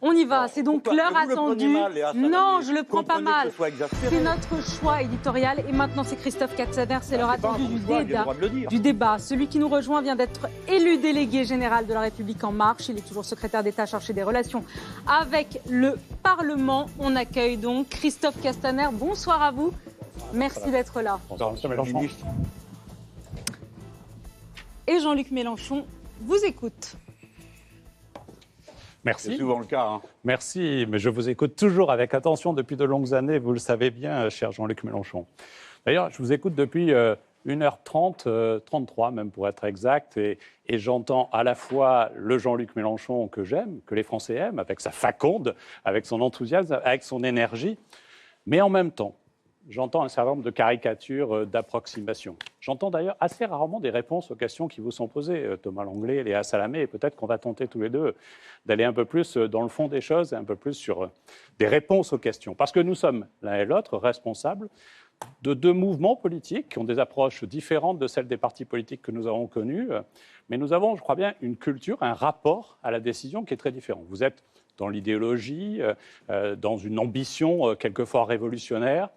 On y va, c'est donc l'heure attendue. Non, je le prends pas mal. C'est notre choix éditorial. Et maintenant, c'est Christophe Castaner, c'est l'heure attendue du débat. Celui qui nous rejoint vient d'être élu délégué général de La République En Marche. Il est toujours secrétaire d'État chargé des relations avec le Parlement. On accueille donc Christophe Castaner. Bonsoir à vous. Merci d'être là. Bonsoir, M. Mélenchon. Et Jean-Luc Mélenchon vous écoute. Merci. C'est souvent le cas. Merci, mais je vous écoute toujours avec attention depuis de longues années, vous le savez bien, cher Jean-Luc Mélenchon. D'ailleurs, je vous écoute depuis 1h30, 33 même pour être exact, et j'entends à la fois le Jean-Luc Mélenchon que j'aime, que les Français aiment, avec sa faconde, avec son enthousiasme, avec son énergie, mais en même temps, j'entends un certain nombre de caricatures, d'approximations. J'entends d'ailleurs assez rarement des réponses aux questions qui vous sont posées, Thomas Langlais, Léa Salamé, et peut-être qu'on va tenter tous les deux d'aller un peu plus dans le fond des choses, et un peu plus sur des réponses aux questions. Parce que nous sommes, l'un et l'autre, responsables de deux mouvements politiques qui ont des approches différentes de celles des partis politiques que nous avons connus, mais nous avons, je crois bien, une culture, un rapport à la décision qui est très différent. Vous êtes dans l'idéologie, dans une ambition quelquefois révolutionnaire.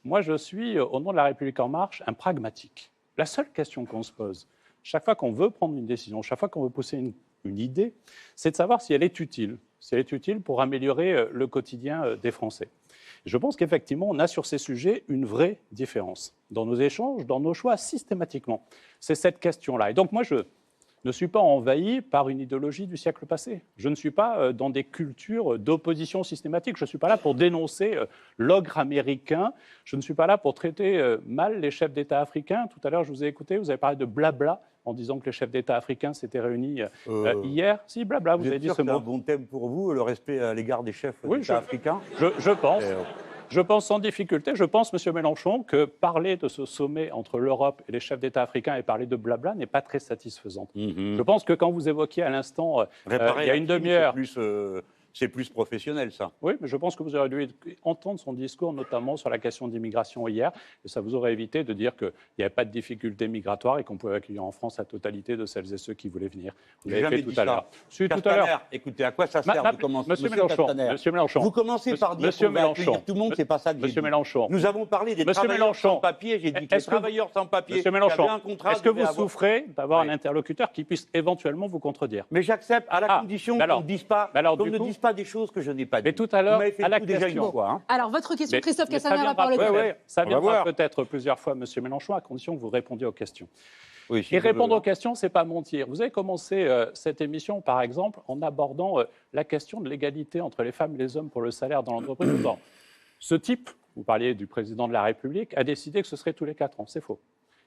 Moi, je suis, au nom de La République En Marche, un pragmatique. La seule question qu'on se pose, chaque fois qu'on veut prendre une décision, chaque fois qu'on veut pousser une idée, c'est de savoir si elle est utile. Si elle est utile pour améliorer le quotidien des Français. Je pense qu'effectivement, on a sur ces sujets une vraie différence. Dans nos échanges, dans nos choix, systématiquement. C'est cette question-là. Et donc moi, je ne suis pas envahi par une idéologie du siècle passé. Je ne suis pas dans des cultures d'opposition systématique. Je ne suis pas là pour dénoncer l'ogre américain. Je ne suis pas là pour traiter mal les chefs d'État africains. Tout à l'heure, je vous ai écouté, vous avez parlé de blabla en disant que les chefs d'État africains s'étaient réunis hier. Si, blabla, vous avez dit ce mot. C'est un bon thème pour vous, le respect à l'égard des chefs d'État africains. Je pense. Je pense sans difficulté, je pense, M. Mélenchon, que parler de ce sommet entre l'Europe et les chefs d'État africains et parler de blabla n'est pas très satisfaisant. Je pense que quand vous évoquiez à l'instant, il y a une demi-heure... C'est plus professionnel, ça. Oui, mais je pense que vous aurez dû entendre son discours, notamment sur la question d'immigration hier, et ça vous aurait évité de dire qu'il n'y avait pas de difficultés migratoires et qu'on pouvait accueillir en France la totalité de celles et ceux qui voulaient venir. Vous l'avez fait tout à l'heure. Tout à l'heure. Écoutez, à quoi ça sert de commencer, Monsieur Mélenchon, vous commencez par dire qu'on va accueillir tout le monde, c'est pas ça que j'ai dit. Mélenchon. Nous avons parlé des travailleurs sans papier, j'ai dit que les travailleurs sans papier Monsieur Mélenchon, est-ce que vous souffrez d'avoir un interlocuteur qui puisse éventuellement vous contredire? Mais j'accepte, à la condition qu'on ne dise pas des choses que je n'ai pas dit. Mais tout à l'heure, à la question. Alors, votre question, Christophe Castaner, la parole est ouverte. Ça viendra peut-être plusieurs fois, Monsieur Mélenchon, à condition que vous répondiez aux questions. Oui, si et répondre aux questions, ce n'est pas mentir. Vous avez commencé cette émission, par exemple, en abordant la question de l'égalité entre les femmes et les hommes pour le salaire dans l'entreprise. Ce type, vous parliez du président de la République, a décidé que ce serait tous les 4 ans. C'est faux.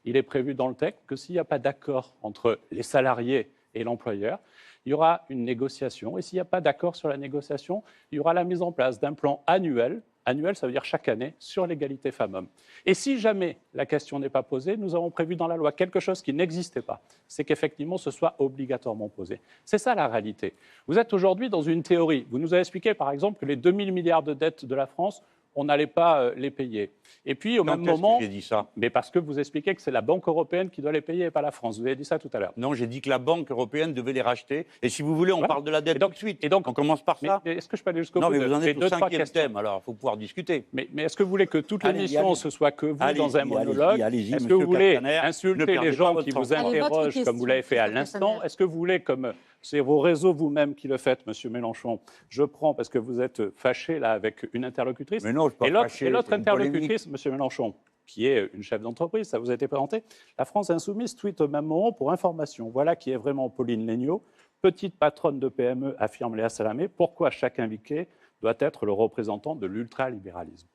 Il est prévu dans le texte que s'il n'y a pas d'accord entre les salariés et l'employeur, il y aura une négociation. Et s'il n'y a pas d'accord sur la négociation, il y aura la mise en place d'un plan annuel. Annuel, ça veut dire chaque année, sur l'égalité femmes-hommes. Et si jamais la question n'est pas posée, nous avons prévu dans la loi quelque chose qui n'existait pas. C'est qu'effectivement, ce soit obligatoirement posé. C'est ça la réalité. Vous êtes aujourd'hui dans une théorie. Vous nous avez expliqué, par exemple, que les 2 000 milliards de dettes de la France, on n'allait pas les payer. Et puis, au même moment... j'ai dit ça? Mais parce que vous expliquez que c'est la Banque européenne qui doit les payer et pas la France. Vous avez dit ça tout à l'heure. Non, j'ai dit que la Banque européenne devait les racheter. Et si vous voulez, on parle de la dette tout de suite. Et donc, on commence par ça. Mais est-ce que je peux aller jusqu'au bout? Non, mais vous en êtes au 5e thème, alors il faut pouvoir discuter. Mais est-ce que vous voulez que toute l'émission, ce soit que vous dans un monologue? Est-ce que vous voulez insulter les gens qui vous interrogent comme vous l'avez fait à l'instant? Est-ce que vous voulez, comme c'est vos réseaux vous-même qui le faites, Monsieur Mélenchon, je prends parce que vous êtes fâché là avec une interlocutrice. Mais non, je suis pas fâché. Et l'autre interlocutrice, Monsieur Mélenchon, qui est une chef d'entreprise, ça vous a été présenté. La France Insoumise tweet au même moment pour information. Voilà qui est vraiment Pauline Léniaud, petite patronne de PME, affirme Léa Salamé. Pourquoi chaque invité doit être le représentant de l'ultralibéralisme?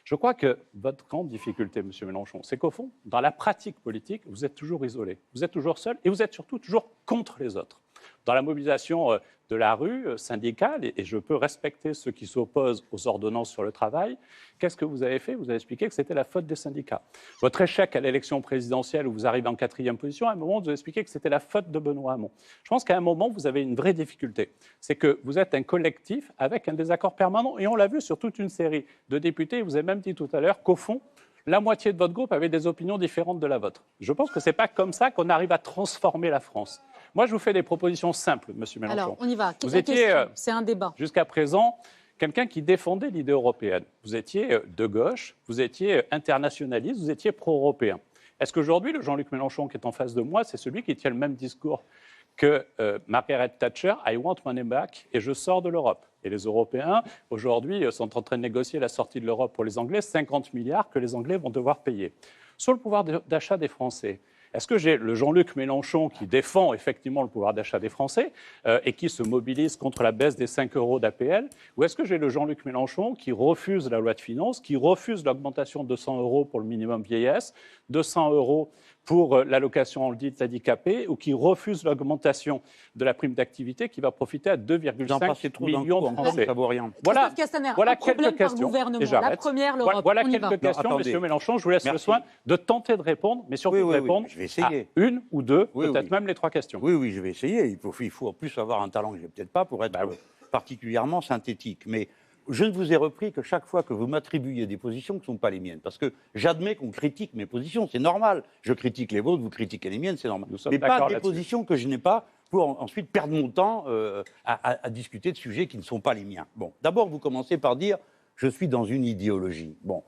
Je crois que votre grande difficulté, Monsieur Mélenchon, c'est qu'au fond, dans la pratique politique, vous êtes toujours isolé, vous êtes toujours seul et vous êtes surtout toujours contre les autres. Dans la mobilisation de la rue syndicale, et je peux respecter ceux qui s'opposent aux ordonnances sur le travail, qu'est-ce que vous avez fait? Vous avez expliqué que c'était la faute des syndicats. Votre échec à l'élection présidentielle où vous arrivez en 4e position, à un moment, vous avez expliqué que c'était la faute de Benoît Hamon. Je pense qu'à un moment, vous avez une vraie difficulté. C'est que vous êtes un collectif avec un désaccord permanent, et on l'a vu sur toute une série de députés. Vous avez même dit tout à l'heure qu'au fond, la moitié de votre groupe avait des opinions différentes de la vôtre. Je pense que ce n'est pas comme ça qu'on arrive à transformer la France. Moi, je vous fais des propositions simples, Monsieur Mélenchon. Alors, on y va. Vous étiez, c'est un débat. Jusqu'à présent, quelqu'un qui défendait l'idée européenne. Vous étiez de gauche, vous étiez internationaliste, vous étiez pro-européen. Est-ce qu'aujourd'hui, le Jean-Luc Mélenchon qui est en face de moi, c'est celui qui tient le même discours que Margaret Thatcher, I want money back, et je sors de l'Europe. Et les Européens, aujourd'hui, sont en train de négocier la sortie de l'Europe pour les Anglais, 50 milliards que les Anglais vont devoir payer. Sur le pouvoir d'achat des Français, est-ce que j'ai le Jean-Luc Mélenchon qui défend effectivement le pouvoir d'achat des Français et qui se mobilise contre la baisse des 5 € d'APL, ou est-ce que j'ai le Jean-Luc Mélenchon qui refuse la loi de finances, qui refuse l'augmentation de 200 € pour le minimum vieillesse, 200 € pour l'allocation en dit handicapé, ou qui refuse l'augmentation de la prime d'activité qui va profiter à 2,5 millions de Français. Voilà quelques questions. La première, l'Europe. Voilà quelques questions, Monsieur Mélenchon. Je vous laisse le soin de tenter de répondre, mais surtout de répondre à une ou deux, peut-être même les 3 questions. Oui, je vais essayer. Il faut en plus avoir un talent que je n'ai peut-être pas pour être particulièrement synthétique. Mais je ne vous ai repris que chaque fois que vous m'attribuiez des positions qui ne sont pas les miennes. Parce que j'admets qu'on critique mes positions, c'est normal. Je critique les vôtres, vous critiquez les miennes, c'est normal. Mais pas des positions que je n'ai pas pour ensuite perdre mon temps à discuter de sujets qui ne sont pas les miens. Bon, d'abord, vous commencez par dire « je suis dans une idéologie ». Bon,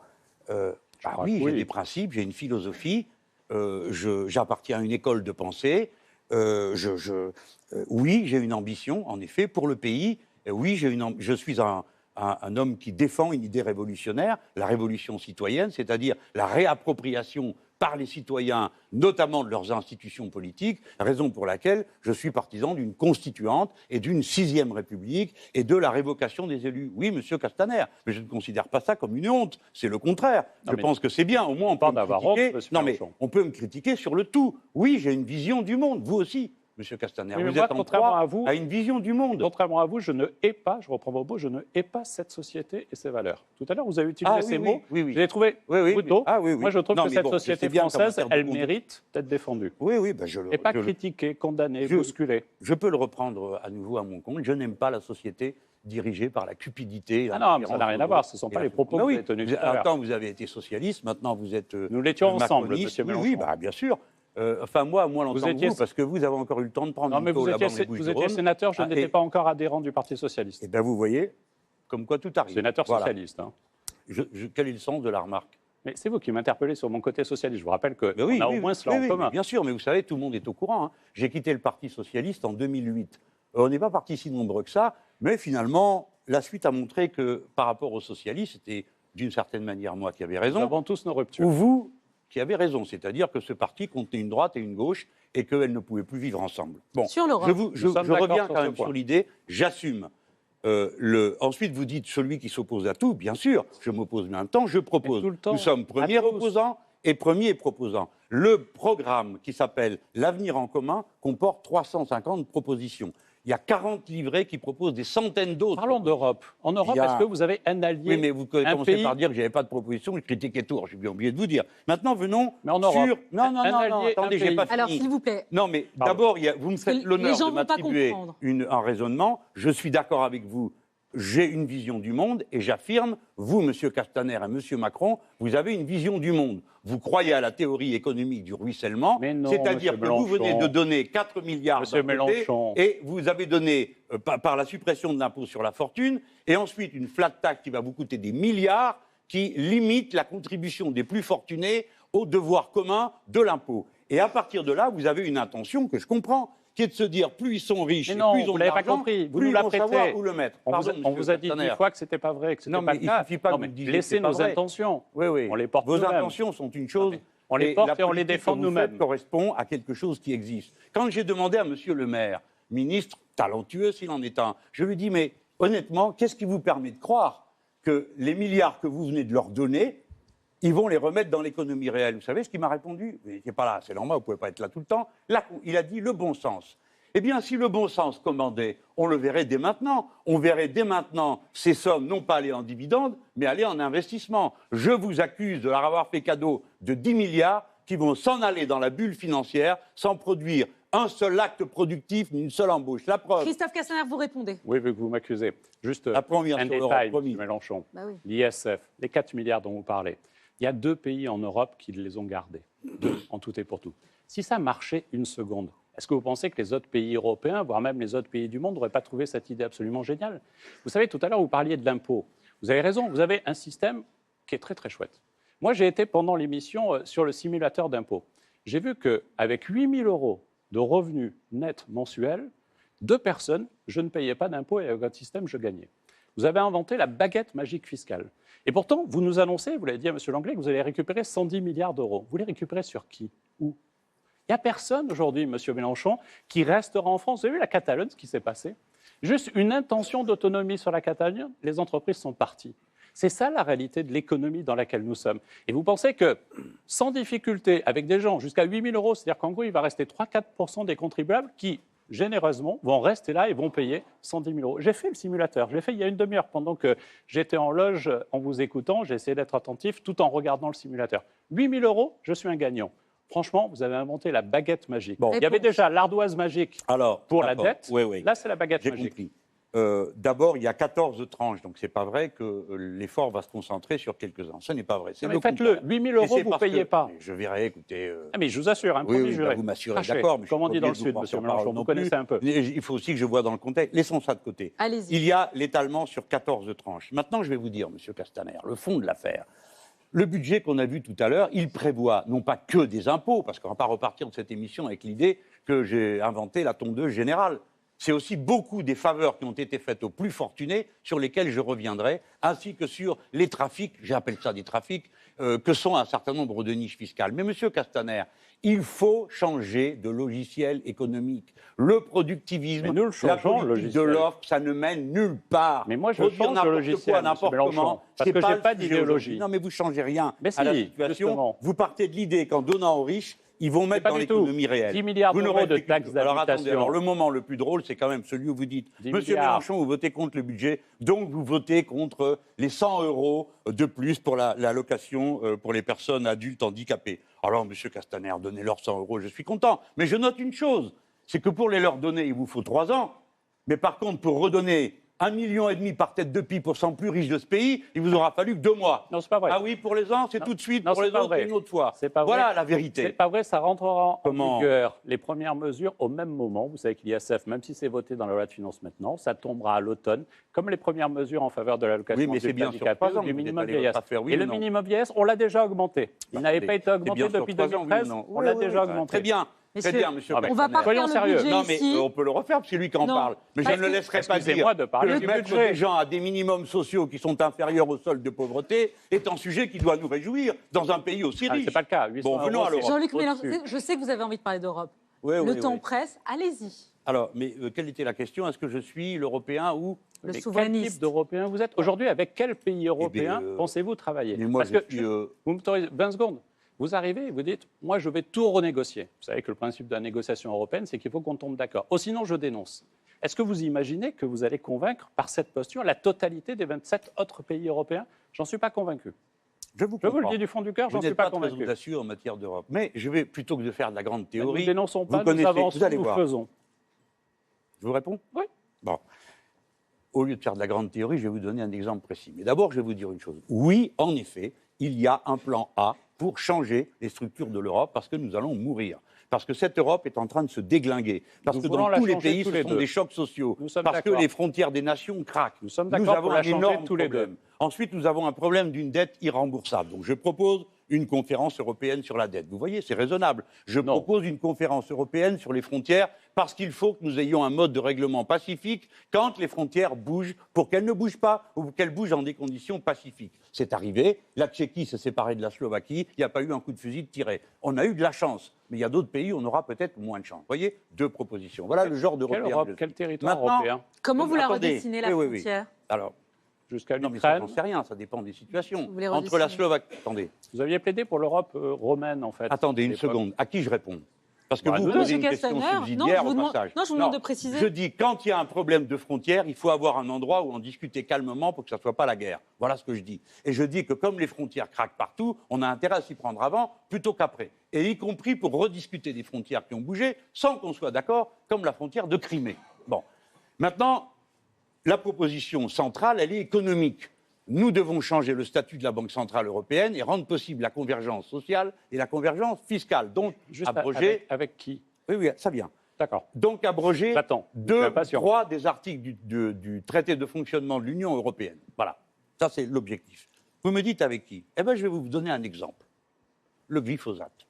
oui, j'ai des principes, j'ai une philosophie, j'appartiens à une école de pensée, oui, j'ai une ambition, en effet, pour le pays. Oui, je suis un homme qui défend une idée révolutionnaire, la révolution citoyenne, c'est-à-dire la réappropriation par les citoyens, notamment de leurs institutions politiques, raison pour laquelle je suis partisan d'une constituante et d'une 6e République et de la révocation des élus. Oui, monsieur Castaner, mais je ne considère pas ça comme une honte, c'est le contraire. Je pense que c'est bien, au moins on peut me critiquer. Non, mais on peut me critiquer sur le tout. Oui, j'ai une vision du monde, vous aussi. Monsieur Castaner, vous êtes en proie à une vision du monde. Contrairement à vous, je ne hais pas, je reprends vos mots, je ne hais pas cette société et ses valeurs. Tout à l'heure, vous avez utilisé ces mots, je les trouvés brutaux. Moi, je trouve que cette société française, elle mérite d'être défendue. Et pas critiquée, condamnée, bousculée. Je peux le reprendre à nouveau à mon compte. Je n'aime pas la société dirigée par la cupidité. Ah non, mais ça n'a rien à voir, ce ne sont pas les propos que vous avez tenus tout à l'heure. Quand vous avez été socialiste, maintenant vous êtes Nous l'étions ensemble, monsieur Mélenchon. Oui, bien sûr. Moi, moins longtemps que vous, parce que vous avez encore eu le temps de prendre une pause là-bas dans les Bouches-du-Rhône. Vous étiez sénateur, je n'étais pas encore adhérent du Parti socialiste. Eh bien, vous voyez, comme quoi tout arrive. Sénateur socialiste. Hein. Quel est le sens de la remarque? Mais c'est vous qui m'interpellez sur mon côté socialiste. Je vous rappelle qu'on a au moins cela en commun. Bien sûr, mais vous savez, tout le monde est au courant. Hein. J'ai quitté le Parti socialiste en 2008. On n'est pas parti si nombreux que ça, mais finalement, la suite a montré que par rapport aux socialistes, c'était d'une certaine manière moi qui avais raison. Nous avons tous nos ruptures. Ou vous qui avez raison, c'est-à-dire que ce parti contenait une droite et une gauche et qu'elles ne pouvaient plus vivre ensemble. Bon, sur l'Europe. je reviens quand même sur l'idée, j'assume. Ensuite, vous dites celui qui s'oppose à tout, bien sûr, je m'oppose même temps, je propose. Nous sommes premiers opposants et premiers proposants. Le programme qui s'appelle L'Avenir en commun comporte 350 propositions. Il y a 40 livrets qui proposent des centaines d'autres. Parlons d'Europe. En Europe, est-ce que vous avez un allié? Oui, mais vous commencez par dire que je n'avais pas de proposition, je critiquais Tours. J'ai bien oublié de vous dire. Maintenant, venons sur... Non, attendez, j'ai pas fini. Alors, s'il vous plaît. Non, mais d'abord, vous me faites l'honneur de m'attribuer un raisonnement. Je suis d'accord avec vous. J'ai une vision du monde et j'affirme, vous, Monsieur Castaner et Monsieur Macron, vous avez une vision du monde. Vous croyez à la théorie économique du ruissellement, c'est-à-dire que vous venez de donner 4 milliards et vous avez donné, par la suppression de l'impôt sur la fortune, et ensuite une flat tax qui va vous coûter des milliards, qui limite la contribution des plus fortunés au devoir commun de l'impôt. Et à partir de là, vous avez une intention que je comprends, qui est de se dire plus ils sont riches, plus ils ont d'argent, plus ils vont savoir où le mettre. On vous a dit 10 fois que ce n'était pas vrai, que ce n'était pas le cas. Il ne suffit pas que vous disiez laissez nos intentions. Oui. On les porte Vos nous-mêmes. intentions sont une chose. On les porte et on les défend nous-mêmes. Ça correspond à quelque chose qui existe. Quand j'ai demandé à Monsieur le maire, ministre talentueux s'il en est un, je lui ai dit, mais honnêtement, qu'est-ce qui vous permet de croire que les milliards que vous venez de leur donner, ils vont les remettre dans l'économie réelle? Vous savez ce qu'il m'a répondu? Vous n'étiez pas là, c'est normal, vous ne pouvez pas être là tout le temps. Là, il a dit le bon sens. Eh bien, si le bon sens commandait, on le verrait dès maintenant. On verrait dès maintenant ces sommes non pas aller en dividendes, mais aller en investissement. Je vous accuse de leur avoir fait cadeau de 10 milliards qui vont s'en aller dans la bulle financière sans produire un seul acte productif ni une seule embauche. La preuve. Christophe Castaner, vous répondez. Oui, vu que vous m'accusez. Juste un détail, M. Mélenchon. L'ISF, les 4 milliards dont vous parlez. Il y a 2 pays en Europe qui les ont gardés. 2, en tout et pour tout. Si ça marchait une seconde, Est-ce que vous pensez que les autres pays européens, voire même les autres pays du monde, n'auraient pas trouvé cette idée absolument géniale? Vous savez, tout à l'heure, vous parliez de l'impôt. Vous avez raison, vous avez un système qui est très très chouette. Moi, j'ai été pendant l'émission sur le simulateur d'impôt. J'ai vu qu'avec 8 000 € de revenus nets mensuels, 2 personnes, je ne payais pas d'impôt et avec votre système, je gagnais. Vous avez inventé la baguette magique fiscale. Et pourtant, vous nous annoncez, vous l'avez dit à M. Langlais, que vous allez récupérer 110 milliards d'euros. Vous les récupérez sur qui? Où? Il n'y a personne aujourd'hui, M. Mélenchon, qui restera en France. Vous avez vu la Catalogne, ce qui s'est passé? Juste une intention d'autonomie sur la Catalogne, les entreprises sont parties. C'est ça la réalité de l'économie dans laquelle nous sommes. Et vous pensez que, sans difficulté, avec des gens jusqu'à 8 000 €, c'est-à-dire qu'en gros, il va rester 3-4% des contribuables qui, généreusement, vont rester là et vont payer 110 000 €. J'ai fait le simulateur, je l'ai fait il y a une demi-heure pendant que j'étais en loge en vous écoutant, j'ai essayé d'être attentif tout en regardant le simulateur. 8 000 €, je suis un gagnant. Franchement, vous avez inventé la baguette magique. Bon. Il y avait déjà l'ardoise magique pour la dette. Oui. Là, c'est la baguette magique. J'ai compris. D'abord, il y a 14 tranches, donc ce n'est pas vrai que l'effort va se concentrer sur quelques-uns. Ce n'est pas vrai. Mais faites-le. 8 000 €, vous ne payez pas. Je verrai, écoutez... mais je vous assure, un premier juré. Vous m'assurez, d'accord. Comme on dit dans le Sud, M. Mélenchon, vous connaissez un peu. Il faut aussi que je vois dans le contexte. Laissons ça de côté. Allez-y. Il y a l'étalement sur 14 tranches. Maintenant, je vais vous dire, M. Castaner, le fond de l'affaire. Le budget qu'on a vu tout à l'heure, il prévoit non pas que des impôts, parce qu'on ne va pas repartir de cette émission avec l'idée que j'ai inventé la tondeuse générale. C'est aussi beaucoup des faveurs qui ont été faites aux plus fortunés, sur lesquels je reviendrai, ainsi que sur les trafics, j'appelle ça des trafics, que sont un certain nombre de niches fiscales. Mais Monsieur Castaner, il faut changer de logiciel économique. Le productivisme, la politique de l'offre, ça ne mène nulle part. Mais moi, je change de logiciel, n'importe comment, parce que je n'ai pas d'idéologie. Non, mais vous ne changez rien à la situation. Justement. Vous partez de l'idée qu'en donnant aux riches, ils vont mettre dans l'économie réelle. 10 milliards d'euros de taxes d'habitation. Alors, le moment le plus drôle, c'est quand même celui où vous dites « Monsieur Mélenchon, vous votez contre le budget, donc vous votez contre les 100 € de plus pour la location pour les personnes adultes handicapées. » Alors, Monsieur Castaner, donnez-leur 100 €, je suis content. Mais je note une chose, c'est que pour les leur donner, il vous faut 3 ans. Mais par contre, pour redonner 1,5 million par tête de pie pour 100 plus riches de ce pays, il vous aura fallu que 2 mois. Non, c'est pas vrai. Ah oui, pour les uns, c'est tout de suite, pour les autres, une autre fois. C'est pas voilà vrai. la vérité. C'est pas vrai, ça rentrera en vigueur, les premières mesures, au même moment. Vous savez que l'ISF, même si c'est voté dans la loi de finances maintenant, ça tombera à l'automne, comme les premières mesures en faveur de l'allocation handicapée ou du minimum vieillesse. Et le minimum vieillesse, on l'a déjà augmenté. Il n'avait pas été augmenté depuis 2013, on l'a déjà augmenté. Très bien. Très bien, monsieur on va pas soyons sérieux. Non, mais on peut le refaire, c'est lui qui en parle. Mais je ne le laisserai pas dire de parler que mettre des gens à des minimums sociaux qui sont inférieurs au solde de pauvreté est un sujet qui doit nous réjouir dans un pays aussi riche. C'est pas le cas. Bon, venons à l'Europe. Jean-Luc Mélenchon, je sais que vous avez envie de parler d'Europe. Le temps presse, allez-y. Alors, mais quelle était la question? Est-ce que je suis l'Européen ou le souverainiste? Quel type d'Européen vous êtes? Aujourd'hui, avec quel pays européen pensez-vous travailler? Mais moi, vous m'autorisez 20 secondes. Vous arrivez et vous dites, moi, je vais tout renégocier. Vous savez que le principe de la négociation européenne, c'est qu'il faut qu'on tombe d'accord. Oh, sinon, je dénonce. Est-ce que vous imaginez que vous allez convaincre, par cette posture, la totalité des 27 autres pays européens? J'en suis pas convaincu. Je vous le dis du fond du cœur, j'en suis pas convaincu. Vous n'êtes pas très audacieux en matière d'Europe. Mais je vais, plutôt que de faire de la grande théorie... Nous dénonçons pas, nous avançons, nous faisons. Je vous réponds? Oui. Bon. Au lieu de faire de la grande théorie, je vais vous donner un exemple précis. Mais d'abord, je vais vous dire une chose. Oui, en effet, il y a un plan A pour changer les structures de l'Europe parce que nous allons mourir. Parce que cette Europe est en train de se déglinguer. Parce que dans tous les pays, ce sont des chocs sociaux. Parce que les frontières des nations craquent. Nous avons un énorme problème. Ensuite, nous avons un problème d'une dette irremboursable. Donc je propose une conférence européenne sur la dette. Vous voyez, c'est raisonnable. Je propose une conférence européenne sur les frontières parce qu'il faut que nous ayons un mode de règlement pacifique quand les frontières bougent, pour qu'elles ne bougent pas ou qu'elles bougent dans des conditions pacifiques. C'est arrivé, la Tchéquie s'est séparée de la Slovaquie, il n'y a pas eu un coup de fusil de tiré. On a eu de la chance, mais il y a d'autres pays où on aura peut-être moins de chance. Vous voyez, 2 propositions. Voilà le genre d'Européen. Quelle Europe, quel territoire européen? Comment vous la redessinez, la frontière? Alors, jusqu'à l'Ukraine. Non, mais j'en sais rien, ça dépend des situations. Entre la Slovaquie... Attendez. Vous aviez plaidé pour l'Europe romaine, en fait. Attendez une seconde. À qui je réponds? Parce que vous posez une question subsidiaire au passage. Non, je vous demande de préciser. Je dis, quand il y a un problème de frontière, il faut avoir un endroit où en discuter calmement pour que ça ne soit pas la guerre. Voilà ce que je dis. Et je dis que comme les frontières craquent partout, on a intérêt à s'y prendre avant plutôt qu'après. Et y compris pour rediscuter des frontières qui ont bougé sans qu'on soit d'accord, comme la frontière de Crimée. Bon. Maintenant, la proposition centrale, elle est économique. Nous devons changer le statut de la Banque centrale européenne et rendre possible la convergence sociale et la convergence fiscale. Donc, juste abroger... avec qui? Oui, ça vient. D'accord. Donc abroger 3 des articles du traité de fonctionnement de l'Union européenne. Voilà, ça c'est l'objectif. Vous me dites avec qui? Eh bien, je vais vous donner un exemple. Le glyphosate.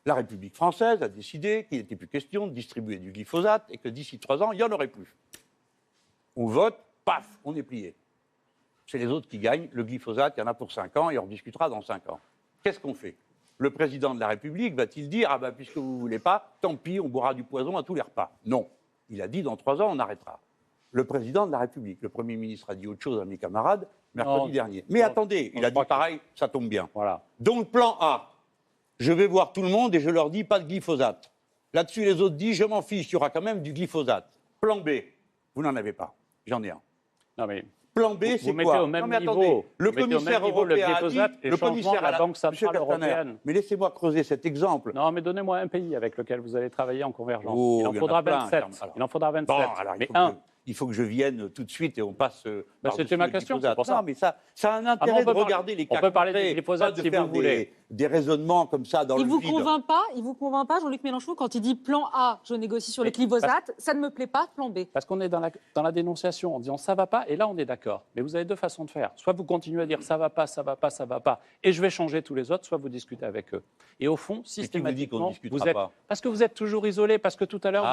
La République française a décidé qu'il n'était plus question de distribuer du glyphosate et que d'ici 3 ans, il n'y en aurait plus. On vote, paf, on est plié. C'est les autres qui gagnent. Le glyphosate, il y en a pour 5 ans et on rediscutera dans 5 ans. Qu'est-ce qu'on fait? Le président de la République va-t-il dire « Ah ben, puisque vous ne voulez pas, tant pis, on boira du poison à tous les repas ». Non. Il a dit « Dans 3 ans, on arrêtera ». Le président de la République, le Premier ministre a dit autre chose à mes camarades mercredi dernier. Mais attendez, il a dit pareil, ça tombe bien. Voilà. Donc, plan A, je vais voir tout le monde et je leur dis pas de glyphosate. Là-dessus, les autres disent, je m'en fiche, il y aura quand même du glyphosate. Plan B, vous n'en avez pas. J'en ai un. Non mais... Plan B, c'est quoi? Vous mettez au même niveau. Le commissaire européen a dit, le commissaire à la Banque centrale européenne. Mais laissez-moi creuser cet exemple. Non, mais donnez-moi un pays avec lequel vous allez travailler en convergence. Oh, il en faudra 27. Il en faudra 27. Bon, alors, mais il faut que je vienne tout de suite et on passe. C'était ma question, c'est pour ça. Non, mais ça a un intérêt de regarder les cas. On peut parler de glyphosate si vous voulez. Des raisonnements comme ça dans le vide. Il vous convainc pas, Jean-Luc Mélenchon, quand il dit plan A, je négocie sur le glyphosate, ça ne me plaît pas, plan B. Parce qu'on est dans la dénonciation, en disant ça va pas, et là on est d'accord. Mais vous avez 2 façons de faire. Soit vous continuez à dire ça va pas, ça va pas, ça va pas, et je vais changer tous les autres, soit vous discutez avec eux. Et au fond, systématiquement, parce que vous êtes toujours isolés, parce que tout à l'heure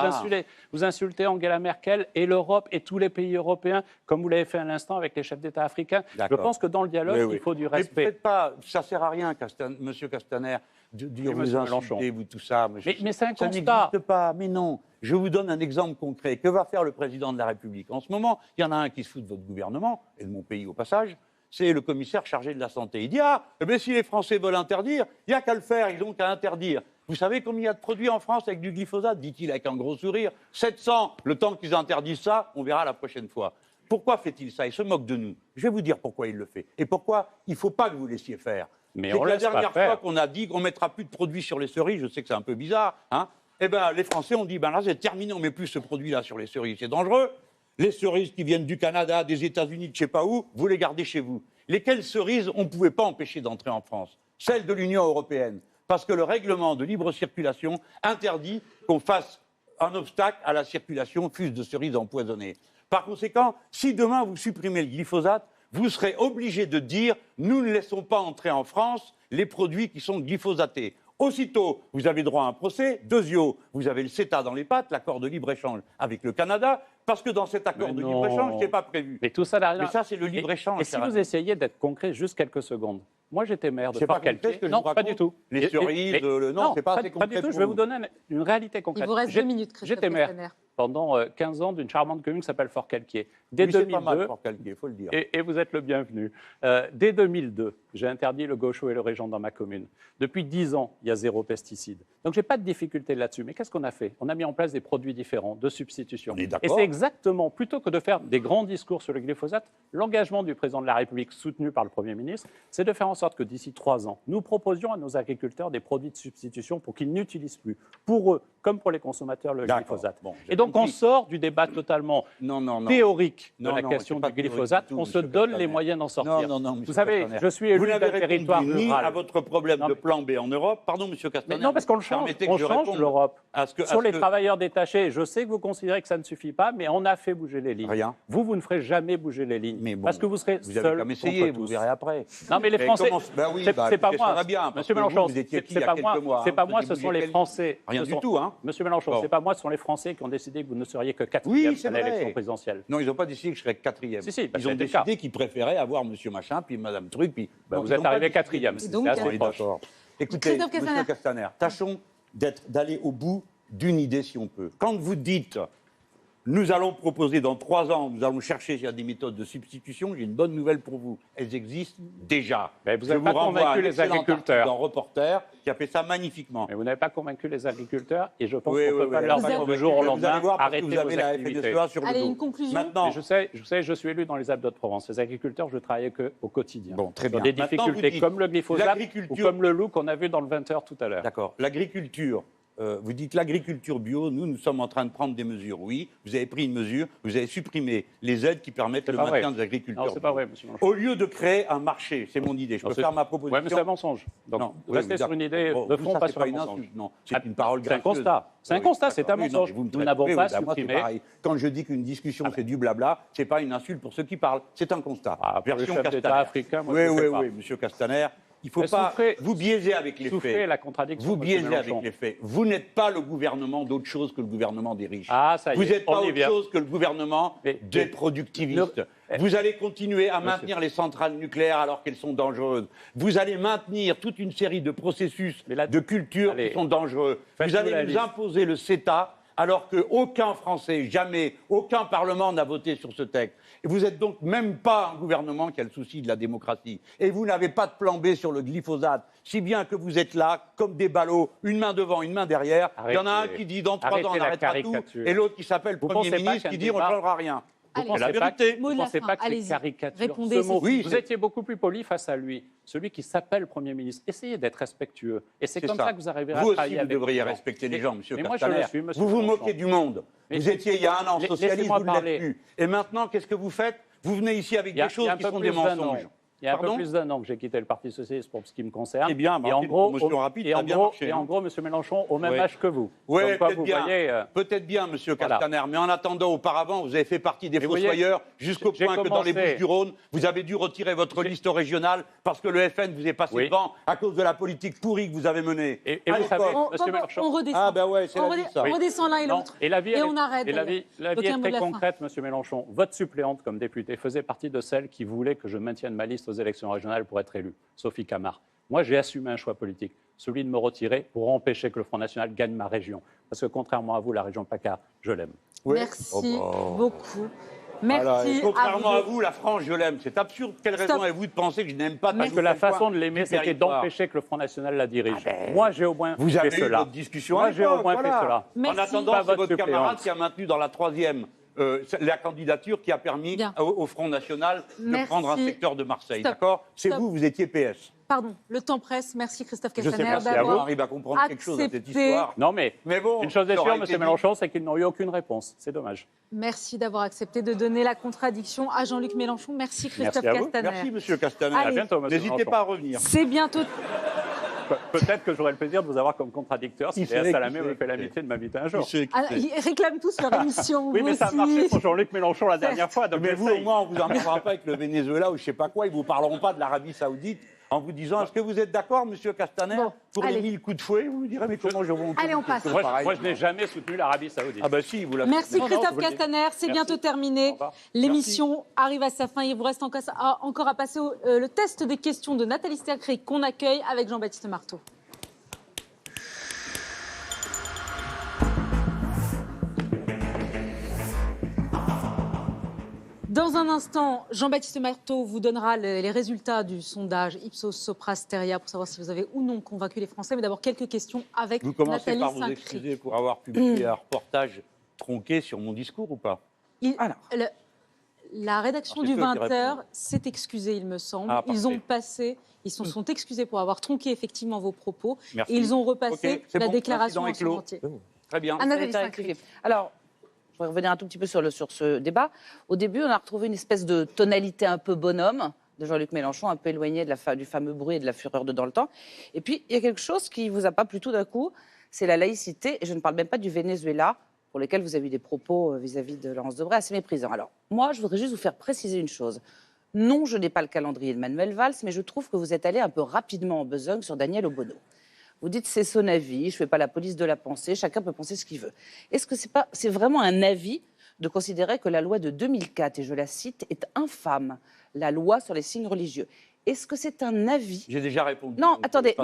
vous insultez Angela Merkel et l'Europe et tous les pays européens, comme vous l'avez fait à l'instant avec les chefs d'État africains. Je pense que dans le dialogue, il faut du respect. Mais peut-être pas, ça sert à rien, Monsieur Castaner, de dire vous insultez, vous tout ça. Mais c'est un constat. Ça n'existe pas. Mais non. Je vous donne un exemple concret. Que va faire le président de la République? En ce moment, il y en a un qui se fout de votre gouvernement, et de mon pays au passage, c'est le commissaire chargé de la santé. Il dit, si les Français veulent interdire, il n'y a qu'à le faire, ils n'ont qu'à interdire. Vous savez combien il y a de produits en France avec du glyphosate, dit-il avec un gros sourire? 700. Le temps qu'ils interdisent ça, on verra la prochaine fois. Pourquoi fait-il ça? Il se moque de nous. Je vais vous dire pourquoi il le fait. Et pourquoi il ne faut pas que vous laissiez faire. Mais la dernière fois qu'on a dit qu'on ne mettra plus de produits sur les cerises, je sais que c'est un peu bizarre, les Français ont dit, là c'est terminé, on ne met plus ce produit-là sur les cerises, c'est dangereux. Les cerises qui viennent du Canada, des États-Unis, de je ne sais pas où, vous les gardez chez vous. Lesquelles cerises on ne pouvait pas empêcher d'entrer en France? Celles de l'Union européenne. Parce que le règlement de libre circulation interdit qu'on fasse un obstacle à la circulation, fût-ce de cerises empoisonnées. Par conséquent, si demain vous supprimez le glyphosate, vous serez obligé de dire « nous ne laissons pas entrer en France les produits qui sont glyphosatés ». Aussitôt, vous avez droit à un procès. Deuxièmement, vous avez le CETA dans les pattes, l'accord de libre-échange avec le Canada, parce que dans cet accord de libre-échange, ce n'est pas prévu. Mais tout ça n'a rien. Mais ça, c'est le libre-échange. Et si vous essayez d'être concret juste quelques secondes. Moi, j'étais maire de Fort-Calquier. Non, pas du tout. Les cerises, non, c'est pas assez concret. Pas du tout. Je vais vous donner une réalité concrète. Il vous reste 2 minutes, Christophe. J'étais maire pendant 15 ans d'une charmante commune qui s'appelle Fort-Calquier. Dès 2002, c'est pas mal, Fort-Calquier, il faut le dire. Et vous êtes le bienvenu. Dès 2002, j'ai interdit le gaucho et le régent dans ma commune. Depuis 10 ans, il y a 0 pesticides. Donc, je n'ai pas de difficulté là-dessus. Mais qu'est-ce qu'on a fait? On a mis en place des produits différents, de substitution. Et c'est exactement, plutôt que de faire des grands discours sur le glyphosate, l'engagement du président de la République, soutenu par le Premier ministre, c'est de faire en sorte que d'ici 3 ans, nous proposions à nos agriculteurs des produits de substitution pour qu'ils n'utilisent plus, pour eux, comme pour les consommateurs, le glyphosate. Et donc, on sort du débat totalement théorique de la question du glyphosate, on se donne les moyens d'en sortir. Vous savez, je suis élu d'un territoire rural. Ni à votre problème de plan B en Europe, pardon, monsieur Castaner. Non, parce qu'on le change, on change l'Europe. Sur les travailleurs détachés, je sais que vous considérez que ça ne suffit pas, mais on a fait bouger les lignes. Rien. Vous ne ferez jamais bouger les lignes. Mais bon, parce que vous serez seul. Vous avez comme essayé, vous verrez après. Non, mais les Français. C'est pas moi. Monsieur Mélenchon, c'est pas moi, ce sont les Français. Rien du tout, hein. Monsieur Mélenchon, c'est pas moi, ce sont les Français qui ont décidé que vous ne seriez que 4e à l'élection présidentielle. Non, ils n'ont pas décidé que je serais 4e. Si, ils ont décidé qu'ils préféraient avoir monsieur machin, puis madame truc, puis... Vous êtes arrivé 4e, c'est assez proche. Écoutez, monsieur Castaner, tâchons d'aller au bout d'une idée si on peut. Quand vous dites... Nous allons proposer dans 3 ans, nous allons chercher s'il y a des méthodes de substitution. J'ai une bonne nouvelle pour vous. Elles existent déjà. Mais vous n'avez pas convaincu les agriculteurs. Un reporter qui a fait ça magnifiquement. Mais vous n'avez pas convaincu les agriculteurs et je pense qu'on ne peut pas leur dire du jour au lendemain arrêter vos activités. Allez, une conclusion. Maintenant, je sais, je suis élu dans les Alpes de Provence. Les agriculteurs, je travaille avec eux au quotidien. Bon, très bien. Sur des difficultés comme le glyphosate ou comme le loup qu'on a vu dans le 20h tout à l'heure. D'accord. L'agriculture vous dites l'agriculture bio, nous sommes en train de prendre des mesures. Oui, vous avez pris une mesure, vous avez supprimé les aides qui permettent le maintien des agriculteurs. Non, c'est pas vrai, monsieur Mélenchon. Au lieu de créer un marché, c'est mon idée, je peux faire ma proposition. Oui, mais c'est un mensonge. Donc, restez sur une idée de fond, pas sur un mensonge. Non, c'est une parole gracieuse. C'est un constat. C'est un constat, c'est un mensonge. Nous n'avons pas supprimé. Quand je dis qu'une discussion, c'est du blabla, c'est pas une insulte pour ceux qui parlent, c'est un constat. Pour le chef d'État africain, moi, oui, monsieur Castaner. Il ne faut pas vous biaiser avec les faits. La contradiction. Vous biaisez avec les faits. Vous n'êtes pas le gouvernement d'autre chose que le gouvernement des riches. Ah, ça y est, vous n'êtes pas autre chose que le gouvernement des productivistes. Vous allez continuer à maintenir les centrales nucléaires alors qu'elles sont dangereuses. Vous allez maintenir toute une série de processus de culture qui sont dangereux. Vous allez nous imposer le CETA alors qu'aucun Français, jamais, aucun Parlement n'a voté sur ce texte. Et vous n'êtes donc même pas un gouvernement qui a le souci de la démocratie. Et vous n'avez pas de plan B sur le glyphosate, si bien que vous êtes là, comme des ballots, une main devant, une main derrière. Il y en a un qui dit dans 3 ans on arrêtera tout, et l'autre qui s'appelle Premier ministre qui dit on ne changera rien. Vous ne pensez pas que c'est caricature ce mot. Vous étiez beaucoup plus poli face à lui, celui qui s'appelle Premier ministre. Essayez d'être respectueux. Et c'est comme ça que vous arriverez à travailler avec vous devriez respecter les gens, monsieur Castaner. Moi, je le suis, vous vous moquez du monde. Vous étiez il y a un an socialiste, vous ne l'êtes plus. Et maintenant, qu'est-ce que vous faites? Vous venez ici avec des choses qui sont des mensonges. Il y a un peu plus d'un an que j'ai quitté le Parti socialiste pour ce qui me concerne. Eh bien, et en gros, monsieur Mélenchon, au même âge que vous. Oui, peut-être bien, monsieur Castaner. Mais en attendant, auparavant, vous avez fait partie des fossoyeurs jusqu'au point que dans les Bouches-du-Rhône, vous avez dû retirer votre liste régionale parce que le FN vous est passé devant à cause de la politique pourrie que vous avez menée. Et vous savez, monsieur Mélenchon, on redescend. Ah ben ouais, c'est la vie, ça. On redescend l'un et l'autre. Et on arrête. Et la vie est très concrète, monsieur Mélenchon. Votre suppléante comme députée faisait partie de celles qui voulaient que je maintienne ma liste aux élections régionales pour être élu, Sophie Camard. Moi, j'ai assumé un choix politique, celui de me retirer pour empêcher que le Front National gagne ma région. Parce que contrairement à vous, la région PACA, je l'aime. Oui. Merci beaucoup. Merci. Contrairement à vous, la France, je l'aime. C'est absurde. Quelle raison avez-vous de penser que je n'aime pas Parce que la façon de l'aimer, c'était d'empêcher que le Front National la dirige. Moi, j'ai au moins fait cela. Vous avez eu votre discussion. Moi, j'ai au moins fait cela. En attendant, c'est votre camarade qui a maintenu dans la 3e la candidature qui a permis au Front National de prendre un secteur de Marseille. D'accord? C'est vous étiez PS. Pardon, le temps presse. Merci Christophe Castaner. Je sais pas si on arrive à comprendre quelque chose à cette histoire. Non, mais bon, une chose est sûre, monsieur Mélenchon, c'est qu'ils n'ont eu aucune réponse. C'est dommage. Merci d'avoir accepté de donner la contradiction à Jean-Luc Mélenchon. Merci Christophe Castaner. Merci monsieur Castaner. À bientôt, monsieur Mélenchon. N'hésitez pas à revenir. C'est bientôt. Peut-être que j'aurai le plaisir de vous avoir comme contradicteur si Léa Salamé me fait l'amitié de m'inviter un jour. Ils réclament tous leur émission. Oui, mais ça a marché pour Jean-Luc Mélenchon la dernière fois. Mais vous, au moins, on ne vous emmènera pas avec le Venezuela ou je ne sais pas quoi. Ils ne vous parleront pas de l'Arabie Saoudite en vous disant est-ce que vous êtes d'accord, monsieur Castaner, pour les 1000 coups de fouet? Vous me direz mais comment je vous... Allez, on passe. Moi, je n'ai jamais soutenu l'Arabie Saoudite. Ah bah si, vous l'avez. Merci Christophe Castaner, c'est bientôt terminé. L'émission arrive à sa fin. Il vous reste encore à passer le test des questions de Nathalie Stercré qu'on accueille avec Jean-Baptiste Marteau. Dans un instant, Jean-Baptiste Marteau vous donnera les résultats du sondage Ipsos Sopra Steria pour savoir si vous avez ou non convaincu les Français. Mais d'abord, quelques questions avec Nathalie Stercré. Vous commencez par vous excuser pour avoir publié un reportage tronqué sur mon discours ou pas? La rédaction du 20h s'est excusée, il me semble. Ils se sont excusés pour avoir tronqué effectivement vos propos. Merci. Et ils ont repassé la déclaration en son entier. Très bien. Alors, je voudrais revenir un tout petit peu sur ce débat. Au début, on a retrouvé une espèce de tonalité un peu bonhomme de Jean-Luc Mélenchon, un peu éloigné du fameux bruit et de la fureur de dans le temps. Et puis, il y a quelque chose qui ne vous a pas plu tout d'un coup, c'est la laïcité. Et je ne parle même pas du Venezuela, pour lequel vous avez eu des propos vis-à-vis de Laurence Debré assez méprisants. Alors, moi, je voudrais juste vous faire préciser une chose. Non, je n'ai pas le calendrier de Manuel Valls, mais je trouve que vous êtes allé un peu rapidement en besogne sur Daniel Obono. Vous dites c'est son avis, je ne fais pas la police de la pensée, chacun peut penser ce qu'il veut. Est-ce que c'est vraiment un avis de considérer que la loi de 2004, et je la cite, est infâme, la loi sur les signes religieux? Est-ce que c'est un avis? J'ai déjà répondu. Non, attendez.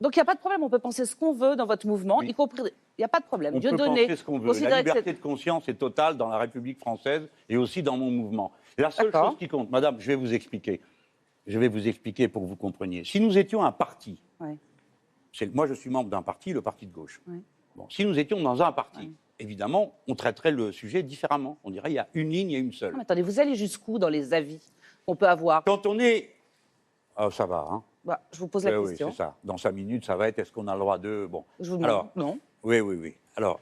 Donc il n'y a pas de problème, on peut penser ce qu'on veut dans votre mouvement, y compris... Il n'y a pas de problème. On peut penser ce qu'on veut. La liberté de conscience est totale dans la République française et aussi dans mon mouvement. La seule chose qui compte, madame, je vais vous expliquer. Je vais vous expliquer pour que vous compreniez. Si nous étions un parti, moi je suis membre d'un parti, le parti de gauche. Bon, si nous étions dans un parti, évidemment, on traiterait le sujet différemment. On dirait il y a une ligne et une seule. Non, mais attendez, vous allez jusqu'où dans les avis qu'on peut avoir? Quand on est... Oh, ça va, hein. Je vous pose la question. Oui, c'est ça. Dans 5 minutes, ça va être est-ce qu'on a le droit de... Bon. Je vous demande, non. Oui. Alors,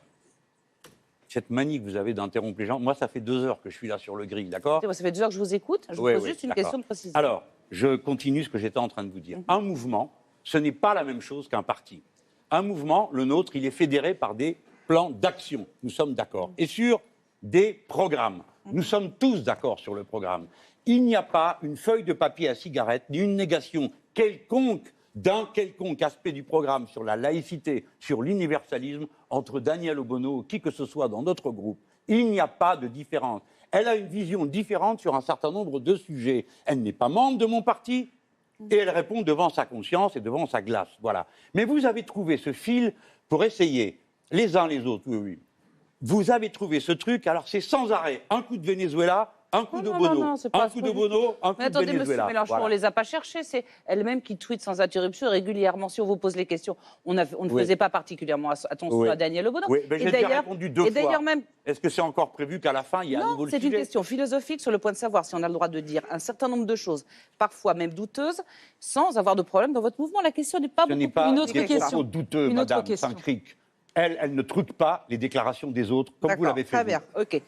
cette manie que vous avez d'interrompre les gens, moi, ça fait 2 heures que je suis là sur le grill, d'accord? Ça fait 2 heures que je vous écoute. Je vous pose juste une question de précision. Alors, je continue ce que j'étais en train de vous dire. Un mouvement, ce n'est pas la même chose qu'un parti. Un mouvement, le nôtre, il est fédéré par des plans d'action. Nous sommes d'accord. Et sur des programmes. Nous sommes tous d'accord sur le programme. Il n'y a pas une feuille de papier à cigarette, ni une négation quelconque d'un quelconque aspect du programme sur la laïcité, sur l'universalisme, entre Danielle Obono ou qui que ce soit dans notre groupe. Il n'y a pas de différence. Elle a une vision différente sur un certain nombre de sujets. Elle n'est pas membre de mon parti et elle répond devant sa conscience et devant sa glace. Voilà. Mais vous avez trouvé ce fil pour essayer, les uns les autres, oui. Vous avez trouvé ce truc, alors c'est sans arrêt. Un coup de Venezuela, un coup de Bono, un coup de Bono, un coup de Venezuela. Mais attendez, M. Mélenchon, on ne les a pas cherchés. C'est elle-même qui tweet sans interruption régulièrement. Si on vous pose les questions, on ne faisait pas particulièrement attention à Daniel Obono. Oui, mais j'ai déjà répondu 2 fois. Est-ce que c'est encore prévu qu'à la fin, il y a un nouveau sujet? Non, c'est une question philosophique sur le point de savoir si on a le droit de dire un certain nombre de choses, parfois même douteuses, sans avoir de problème dans votre mouvement. La question n'est pas beaucoup plus... Une autre question. Douteux, Madame Saint-Cric. Elle ne truque pas les déclarations des autres, comme vous l'avez fait. Très bien, ok.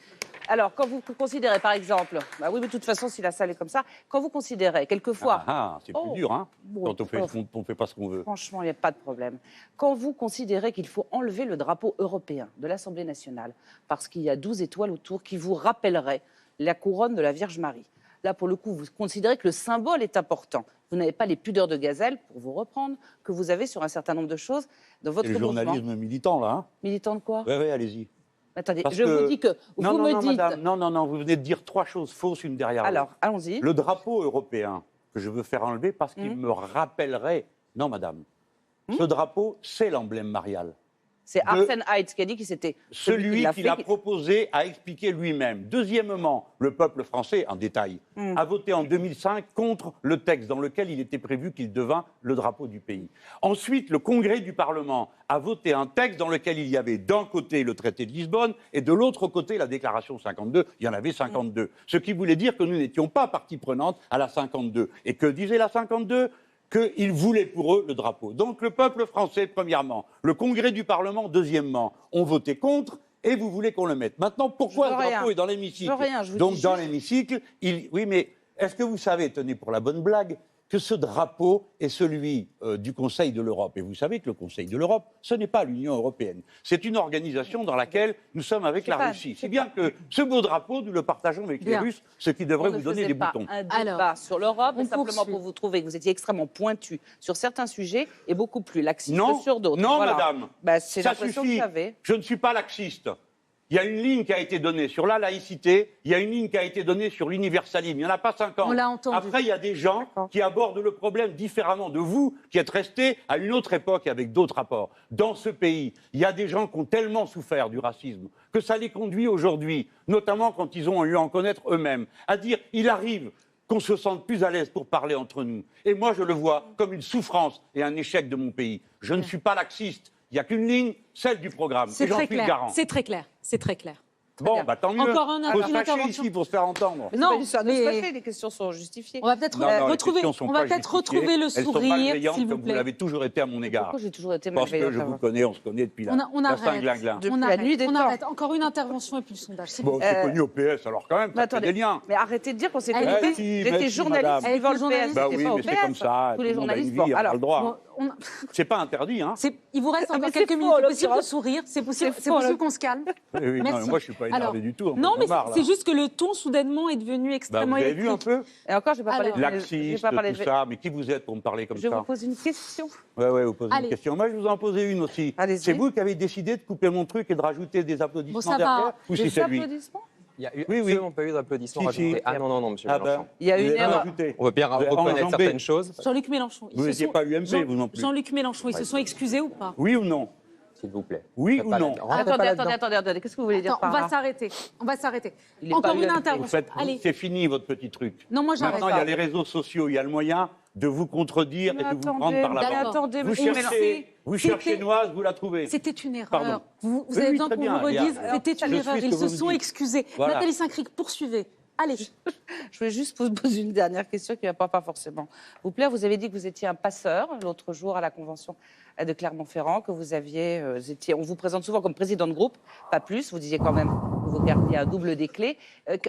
Alors, quand vous considérez, par exemple, oui, mais de toute façon, si la salle est comme ça, quand vous considérez, quelquefois... c'est plus dur, hein, quand on ne fait pas ce qu'on veut. Franchement, il n'y a pas de problème. Quand vous considérez qu'il faut enlever le drapeau européen de l'Assemblée nationale, parce qu'il y a 12 étoiles autour qui vous rappelleraient la couronne de la Vierge Marie, là, pour le coup, vous considérez que le symbole est important. Vous n'avez pas les pudeurs de gazelle, pour vous reprendre, que vous avez sur un certain nombre de choses dans votre mouvement. C'est le journalisme militant, là. Hein. Militant de quoi? Oui, allez-y. Attendez, vous dis que vous me dites... Madame, non, vous venez de dire 3 choses fausses, une derrière l'autre. Alors, allons-y. Le drapeau européen, que je veux faire enlever parce qu'il me rappellerait... Non, madame. Ce drapeau, c'est l'emblème marial. C'est Arsène Heitz qui a dit que c'était... Celui qui l'a proposé a expliqué lui-même. Deuxièmement, le peuple français, en détail, a voté en 2005 contre le texte dans lequel il était prévu qu'il devint le drapeau du pays. Ensuite, le Congrès du Parlement a voté un texte dans lequel il y avait d'un côté le traité de Lisbonne et de l'autre côté la déclaration 52. Il y en avait 52. Ce qui voulait dire que nous n'étions pas partie prenante à la 52. Et que disait la 52 ? Qu'ils voulaient pour eux le drapeau. Donc le peuple français, premièrement, le Congrès du Parlement, deuxièmement, ont voté contre et vous voulez qu'on le mette. Maintenant, pourquoi le drapeau est dans l'hémicycle? Donc dans l'hémicycle, oui, mais est-ce que vous savez, tenez pour la bonne blague, que ce drapeau est celui du Conseil de l'Europe. Et vous savez que le Conseil de l'Europe, ce n'est pas l'Union européenne. C'est une organisation dans laquelle nous sommes avec la Russie. Si bien que ce beau drapeau, nous le partageons avec les Russes, ce qui devrait vous donner des boutons. Un débat sur l'Europe, simplement pour vous trouver que vous étiez extrêmement pointu sur certains sujets et beaucoup plus laxiste sur d'autres. Non, madame. C'est l'impression que j'avais. Je ne suis pas laxiste. Il y a une ligne qui a été donnée sur la laïcité, il y a une ligne qui a été donnée sur l'universalisme. Il n'y en a pas 50. On l'a entendu. Après, il y a des gens qui abordent le problème différemment de vous, qui êtes restés à une autre époque avec d'autres rapports. Dans ce pays, il y a des gens qui ont tellement souffert du racisme que ça les conduit aujourd'hui, notamment quand ils ont eu à en connaître eux-mêmes, à dire « il arrive ». Qu'on se sente plus à l'aise pour parler entre nous. Et moi, je le vois comme une souffrance et un échec de mon pays. Je ne suis pas laxiste. Il n'y a qu'une ligne, celle du programme. C'est très clair. C'est très clair. C'est très clair. Bon, tant mieux. Encore une intervention ici pour se faire entendre. Non, les questions sont justifiées. On va peut-être retrouver le sourire, s'il vous plaît. Vous l'avez toujours été à mon égard. Pourquoi j'ai toujours été malveillante? Parce que je vous connais, on se connaît depuis la Saint-Glinglin. Depuis la nuit des temps. On arrête. Encore une intervention et puis le sondage. Bon, c'est connu au PS, alors quand même, ça fait des liens. Mais arrêtez de dire qu'on s'est connus. J'étais journaliste suivant le PS. Bah oui, mais c'est comme ça. Tous les journalistes. On a le droit. C'est pas interdit, hein. Il vous reste encore quelques minutes. C'est possible de sourire. C'est possible qu'on se calme. Oui, non, moi je suis pas énervé du tout. Non, mais c'est juste que le ton, soudainement, est devenu extrêmement électrique. Vous avez vu un peu? Et encore, je n'ai pas parlé de laxiste, tout ça. Mais qui vous êtes pour me parler comme ça? Je vous pose une question. Oui, vous posez une question. Moi, je vous en posais une aussi. C'est vous qui avez décidé de couper mon truc et de rajouter des applaudissements derrière? Ou c'est celui? Il y a absolument pas eu d'applaudissements rajoutés. Ah non, monsieur Mélenchon. Il y a une erreur. On veut bien reconnaître certaines choses. Jean-Luc Mélenchon. Vous n'étiez pas UMP, vous non plus. Jean-Luc Mélenchon, ils se sont excusés ou pas? Oui ou non? S'il vous plaît. Oui ou non? Attendez. Qu'est-ce que vous voulez dire par là? On va s'arrêter. Encore une intervention. Allez. C'est fini, votre petit truc. Non, moi j'arrête. Maintenant, il y a les réseaux sociaux, il y a le moyen de vous contredire et de vous prendre par la bande. Vous cherchez Noise, vous la trouvez. C'était une erreur. Vous avez besoin qu'on vous redise, c'était une erreur. Ils se sont excusés. Nathalie Saint-Cric, poursuivez. Allez. Je voulais juste vous poser une dernière question qui ne va pas forcément vous plaire. Vous avez dit que vous étiez un passeur l'autre jour à la convention de Clermont-Ferrand, que vous aviez, on vous présente souvent comme président de groupe, pas plus. Vous disiez quand même que vous gardiez un double des clés.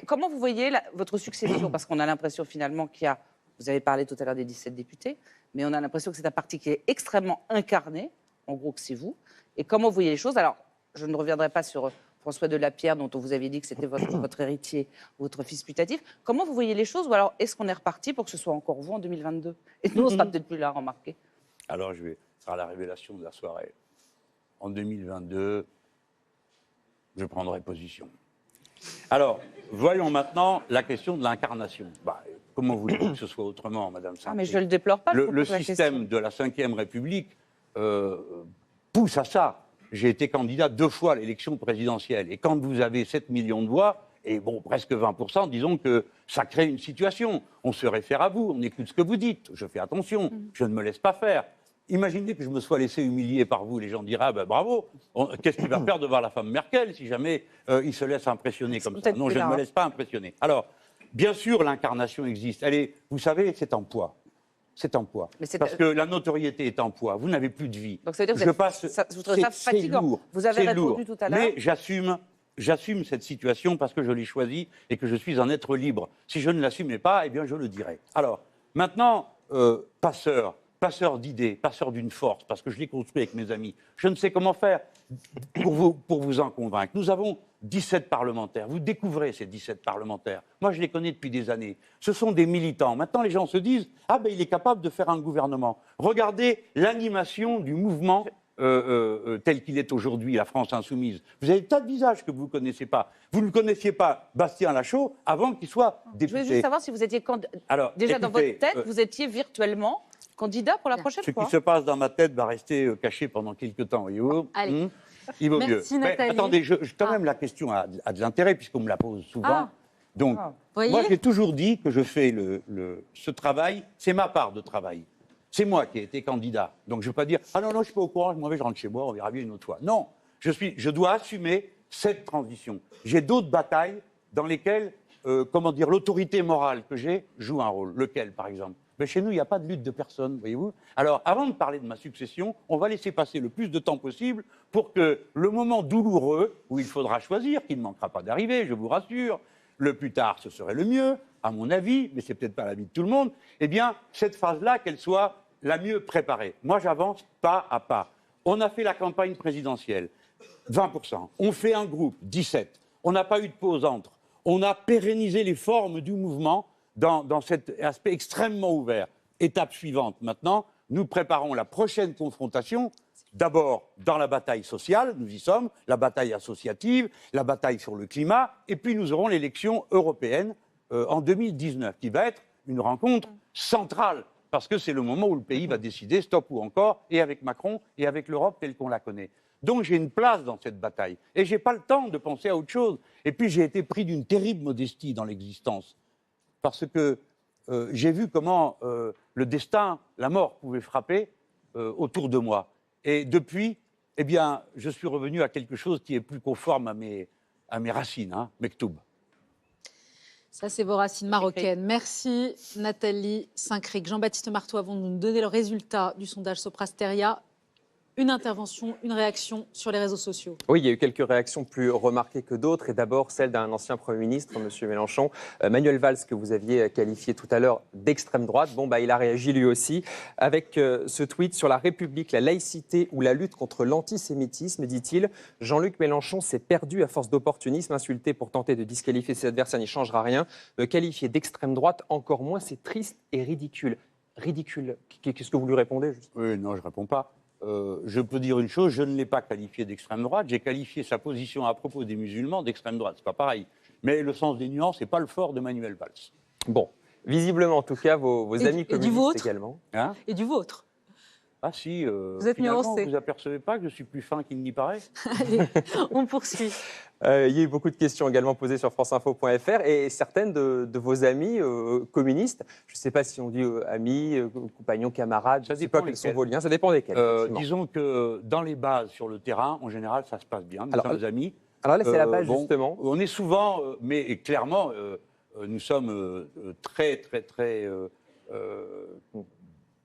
Comment vous voyez votre succession? Parce qu'on a l'impression finalement qu'il y a, vous avez parlé tout à l'heure des 17 députés, mais on a l'impression que c'est un parti qui est extrêmement incarné, en gros que c'est vous. Et comment vous voyez les choses? Alors, je ne reviendrai pas sur François Delapierre, dont vous aviez dit que c'était votre héritier, votre fils putatif. Comment vous voyez les choses? Ou alors, est-ce qu'on est reparti pour que ce soit encore vous en 2022? Et nous, on sera peut-être plus là, remarquez. Alors, ce sera la révélation de la soirée. En 2022, je prendrai position. Alors, voyons maintenant la question de l'incarnation. Comment voulez-vous que ce soit autrement, Madame Saint-Cricq? Mais je ne le déplore pas. Le système de la Ve République pousse à ça. J'ai été candidat 2 fois à l'élection présidentielle. Et quand vous avez 7 millions de voix, et bon, presque 20%, disons que ça crée une situation. On se réfère à vous, on écoute ce que vous dites. Je fais attention, je ne me laisse pas faire. Imaginez que je me sois laissé humilier par vous. Les gens diraient, bravo, qu'est-ce qu'il va faire devant la femme Merkel si jamais il se laisse impressionner comme ça? Non, je ne me laisse pas impressionner. Alors, bien sûr, l'incarnation existe. Vous savez, c'est en poids. C'est en poids. Parce que la notoriété est en poids. Vous n'avez plus de vie. Donc ça veut dire que vous trouvez ça fatigant. Lourd, vous avez répondu tout à l'heure. Mais j'assume cette situation parce que je l'ai choisie et que je suis un être libre. Si je ne l'assumais pas, eh bien je le dirais. Alors, maintenant, passeur d'idées, passeur d'une force, parce que je l'ai construit avec mes amis. Je ne sais comment faire pour vous en convaincre. Nous avons 17 parlementaires. Vous découvrez ces 17 parlementaires. Moi, je les connais depuis des années. Ce sont des militants. Maintenant, les gens se disent « Ah, il est capable de faire un gouvernement ». Regardez l'animation du mouvement tel qu'il est aujourd'hui, la France insoumise. Vous avez des tas de visages que vous ne connaissez pas. Vous ne connaissiez pas Bastien Lachaud avant qu'il soit député. Je voulais juste savoir si vous étiez déjà dans votre tête, vous étiez virtuellement candidat pour la prochaine fois. Ce qui se passe dans ma tête va rester caché pendant quelques temps, voyez-vous. Allez. Il vaut mieux. Mais attendez, quand même, la question a de l'intérêt, puisqu'on me la pose souvent. Donc, moi, j'ai toujours dit que je fais ce travail, c'est ma part de travail. C'est moi qui ai été candidat. Donc, je ne veux pas dire « Ah non, je ne suis pas au courant, je rentre chez moi, on verra bien une autre fois ». Non, je dois assumer cette transition. J'ai d'autres batailles dans lesquelles, l'autorité morale que j'ai joue un rôle. Lequel, par exemple? Mais chez nous, il n'y a pas de lutte de personne, voyez-vous. Alors, avant de parler de ma succession, on va laisser passer le plus de temps possible pour que le moment douloureux, où il faudra choisir, qui ne manquera pas d'arriver, je vous rassure, le plus tard, ce serait le mieux, à mon avis, mais c'est peut-être pas l'avis de tout le monde, eh bien, cette phase-là, qu'elle soit la mieux préparée. Moi, j'avance pas à pas. On a fait la campagne présidentielle, 20%. On fait un groupe, 17%. On n'a pas eu de pause entre. On a pérennisé les formes du mouvement dans cet aspect extrêmement ouvert. Étape suivante, maintenant, nous préparons la prochaine confrontation, d'abord dans la bataille sociale, nous y sommes, la bataille associative, la bataille sur le climat, et puis nous aurons l'élection européenne en 2019, qui va être une rencontre centrale, parce que c'est le moment où le pays va décider stop ou encore, et avec Macron, et avec l'Europe telle qu'on la connaît. Donc j'ai une place dans cette bataille, et je n'ai pas le temps de penser à autre chose. Et puis j'ai été pris d'une terrible modestie dans l'existence, parce que j'ai vu comment le destin, la mort pouvait frapper autour de moi. Et depuis, eh bien, je suis revenu à quelque chose qui est plus conforme à mes racines, Mektoub. Ça, c'est vos racines marocaines. Merci Nathalie Saint-Cricq. Jean-Baptiste Marteau, avant de nous donner le résultat du sondage Soprasteria, une intervention, une réaction sur les réseaux sociaux. Oui, il y a eu quelques réactions plus remarquées que d'autres. Et d'abord, celle d'un ancien Premier ministre, M. Mélenchon. Manuel Valls, que vous aviez qualifié tout à l'heure d'extrême droite. Il a réagi lui aussi avec ce tweet sur la République, la laïcité ou la lutte contre l'antisémitisme, dit-il. Jean-Luc Mélenchon s'est perdu à force d'opportunisme, insulté pour tenter de disqualifier ses adversaires n'y changera rien. Me qualifier d'extrême droite, encore moins, c'est triste et ridicule. Ridicule. Qu'est-ce que vous lui répondez juste ? Oui, non, je ne réponds pas. Je peux dire une chose, je ne l'ai pas qualifié d'extrême droite, j'ai qualifié sa position à propos des musulmans d'extrême droite, c'est pas pareil. Mais le sens des nuances n'est pas le fort de Manuel Valls. Bon, visiblement en tout cas, vos amis communistes également. Et du vôtre. Ah si, vous êtes nuancé. Vous apercevez pas que je suis plus fin qu'il n'y paraît? Allez, on poursuit. Il y a eu beaucoup de questions également posées sur franceinfo.fr et certaines de vos amis communistes, je ne sais pas si on dit amis, compagnons, camarades, je ne sais pas quels sont vos liens, ça dépend desquels. Disons que dans les bases sur le terrain, en général, ça se passe bien, nous sommes amis. Alors là, c'est la base justement. On est souvent, mais clairement, nous sommes très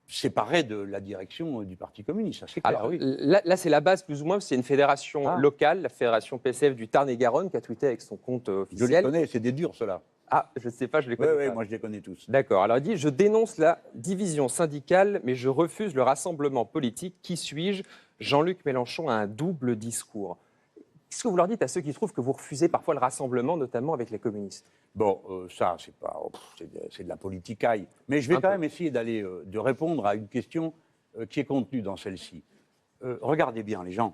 séparés de la direction du Parti communiste. Ça, c'est clair. Alors, là, c'est la base, plus ou moins, c'est une fédération locale, la fédération PCF du Tarn-et-Garonne, qui a tweeté avec son compte officiel. Je les connais, c'est des durs, ceux-là. Ah, je ne sais pas, je les connais pas. Oui, moi je les connais tous. D'accord. Alors il dit, je dénonce la division syndicale, mais je refuse le rassemblement politique. Qui suis-je? Jean-Luc Mélenchon a un double discours. Qu'est-ce que vous leur dites à ceux qui trouvent que vous refusez parfois le rassemblement, notamment avec les communistes? Bon, ça, c'est pas, c'est de la politicaille. Mais je vais quand même essayer de répondre à une question qui est contenue dans celle-ci. Regardez bien, les gens.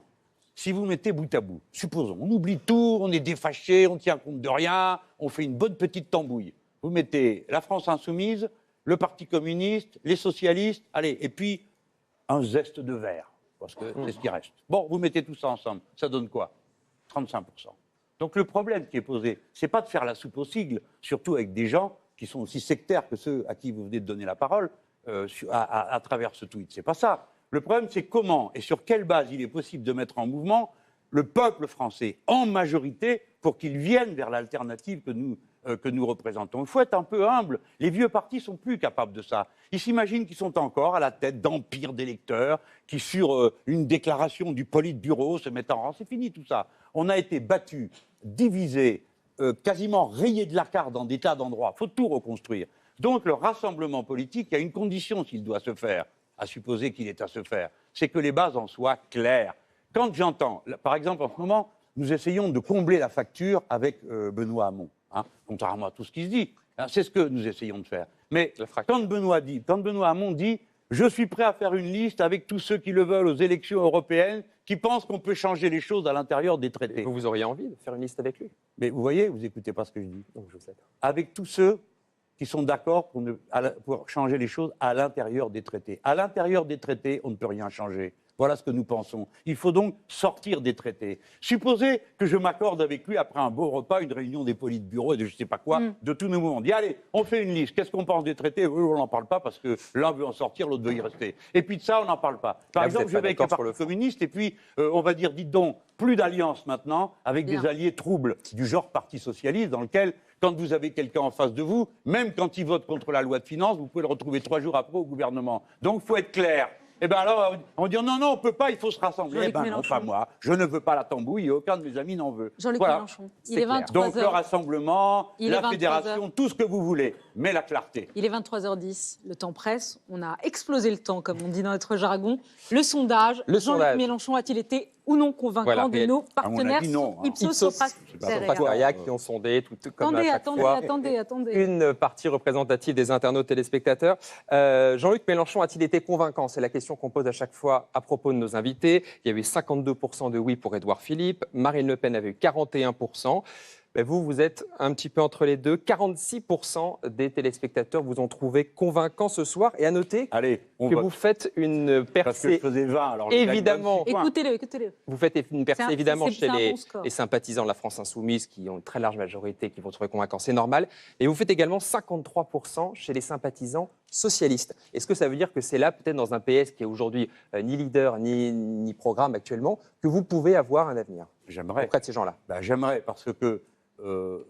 Si vous mettez bout à bout, supposons, on oublie tout, on est défâché, on ne tient compte de rien, on fait une bonne petite tambouille. Vous mettez la France insoumise, le Parti communiste, les socialistes, allez, et puis un zeste de verre, parce que c'est ce qui reste. Bon, vous mettez tout ça ensemble, ça donne quoi? 35%. Donc le problème qui est posé, c'est pas de faire la soupe aux sigles, surtout avec des gens qui sont aussi sectaires que ceux à qui vous venez de donner la parole à travers ce tweet. C'est pas ça. Le problème, c'est comment et sur quelle base il est possible de mettre en mouvement le peuple français en majorité pour qu'il vienne vers l'alternative que nous représentons. Il faut être un peu humble. Les vieux partis sont plus capables de ça. Ils s'imaginent qu'ils sont encore à la tête d'empires d'électeurs qui, sur une déclaration du Politburo, se mettent en rang. C'est fini tout ça. On a été battus, divisés, quasiment rayés de la carte dans des tas d'endroits. Il faut tout reconstruire. Donc le rassemblement politique, il y a une condition s'il doit se faire, à supposer qu'il est à se faire, c'est que les bases en soient claires. Quand j'entends, par exemple en ce moment, nous essayons de combler la facture avec Benoît Hamon, contrairement à tout ce qui se dit. C'est ce que nous essayons de faire. Mais quand Benoît Hamon dit « Je suis prêt à faire une liste avec tous ceux qui le veulent aux élections européennes, qui pensent qu'on peut changer les choses à l'intérieur des traités. » Vous auriez envie de faire une liste avec lui? Mais vous voyez, vous n'écoutez pas ce que je dis. Donc, je vous aide. Avec tous ceux qui sont d'accord pour changer les choses à l'intérieur des traités. À l'intérieur des traités, on ne peut rien changer. Voilà ce que nous pensons. Il faut donc sortir des traités. Supposez que je m'accorde avec lui après un beau repas, une réunion des politbureaux et de je ne sais pas quoi, de tous nos mouvements. On dit, allez, on fait une liste. Qu'est-ce qu'on pense des traités? On n'en parle pas parce que l'un veut en sortir, l'autre veut y rester. Et puis de ça, on n'en parle pas. Par exemple, je vais avec le Parti communiste et puis on va dire, dites donc, plus d'alliance maintenant avec des alliés troubles du genre Parti socialiste dans lequel, quand vous avez quelqu'un en face de vous, même quand il vote contre la loi de finances, vous pouvez le retrouver 3 jours après au gouvernement. Donc il faut être clair. Eh bien alors, on dit non, on ne peut pas, il faut se rassembler. Eh bien non, pas moi. Je ne veux pas la tambouille et aucun de mes amis n'en veut. Jean-Luc Mélenchon, il est 23h. Donc le rassemblement, la fédération, tout ce que vous voulez, mais la clarté. Il est 23h10, le temps presse, on a explosé le temps, comme on dit dans notre jargon. Le sondage, Jean-Luc Mélenchon a-t-il été ou non convaincant de nos partenaires Ipsos qui ont sondé, tout comme à chaque fois. Attendez. Une partie représentative des internautes téléspectateurs. Jean-Luc Mélenchon a-t-il été convaincant? C'est la question qu'on pose à chaque fois à propos de nos invités. Il y avait 52% de oui pour Édouard Philippe. Marine Le Pen avait eu 41%. Ben vous êtes un petit peu entre les deux. 46% des téléspectateurs vous ont trouvé convaincant ce soir. Et à noter que vous faites une percée. Parce que je faisais 20, alors évidemment. Écoutez-le. Vous faites une percée évidemment chez les sympathisants de la France Insoumise qui ont une très large majorité, qui vont trouver convaincant. C'est normal. Et vous faites également 53% chez les sympathisants socialistes. Est-ce que ça veut dire que c'est là, peut-être dans un PS qui est aujourd'hui ni leader ni programme actuellement, que vous pouvez avoir un avenir? J'aimerais. Auprès de ces gens-là. J'aimerais, parce que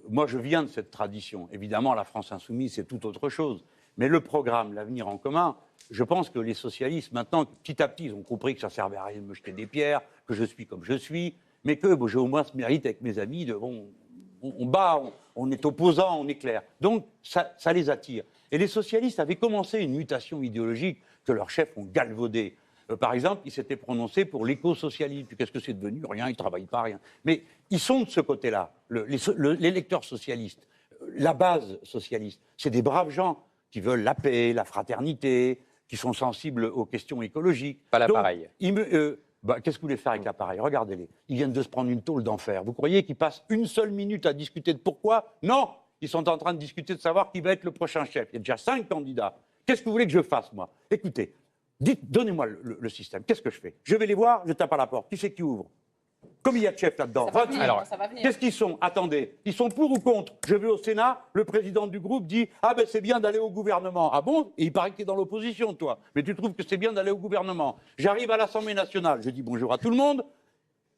moi, je viens de cette tradition. Évidemment, la France insoumise, c'est tout autre chose. Mais le programme, l'avenir en commun, je pense que les socialistes, maintenant, petit à petit, ils ont compris que ça ne servait à rien de me jeter des pierres, que je suis comme je suis, mais que j'ai au moins ce mérite avec mes amis de, on est opposants, on est clair. Donc, ça les attire. Et les socialistes avaient commencé une mutation idéologique que leurs chefs ont galvaudée. Par exemple, ils s'étaient prononcés pour l'éco-socialisme. Puis qu'est-ce que c'est devenu? Rien, ils ne travaillent pas, rien. Mais ils sont de ce côté-là, l'électeur socialiste, la base socialiste. C'est des braves gens qui veulent la paix, la fraternité, qui sont sensibles aux questions écologiques. Pas l'appareil. Qu'est-ce que vous voulez faire avec l'appareil? Regardez-les. Ils viennent de se prendre une tôle d'enfer. Vous croyez qu'ils passent une seule minute à discuter de pourquoi? Non! Ils sont en train de discuter de savoir qui va être le prochain chef. Il y a déjà 5 candidats. Qu'est-ce que vous voulez que je fasse, moi? Écoutez. Donnez-moi le système. Qu'est-ce que je fais? Je vais les voir, je tape à la porte. Qui c'est qui ouvre? Comme il y a de chefs là-dedans. Qu'est-ce qu'ils sont? Attendez. Ils sont pour ou contre? Je vais au Sénat, le président du groupe dit « Ah ben c'est bien d'aller au gouvernement. » Ah bon? Et il paraît que tu es dans l'opposition, toi. Mais tu trouves que c'est bien d'aller au gouvernement. J'arrive à l'Assemblée nationale. Je dis bonjour à tout le monde.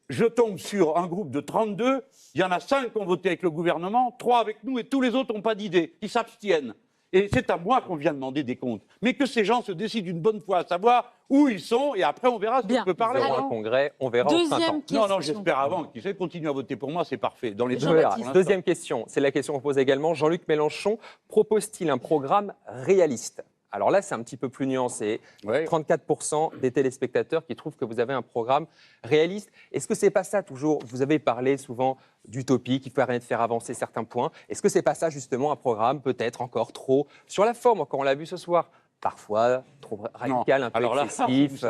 je tombe sur un groupe de 32, il y en a 5 qui ont voté avec le gouvernement, 3 avec nous et tous les autres n'ont pas d'idée, ils s'abstiennent. Et c'est à moi qu'on vient demander des comptes. Mais que ces gens se décident une bonne fois à savoir où ils sont et après on verra si on peut parler. Ils auront un congrès, on verra au printemps. Non, j'espère avant qu'ils continuent à voter pour moi, c'est parfait. Dans les Deuxième question, c'est la question qu'on pose également. Jean-Luc Mélenchon propose-t-il un programme réaliste ? Alors là, c'est un petit peu plus nuancé. 34% des téléspectateurs qui trouvent que vous avez un programme réaliste. Est-ce que c'est pas ça toujours ? Vous avez parlé souvent d'utopie qui permet de faire avancer certains points. Est-ce que c'est pas ça justement un programme peut-être encore trop sur la forme, encore on l'a vu ce soir, parfois trop radical, un peu excessif.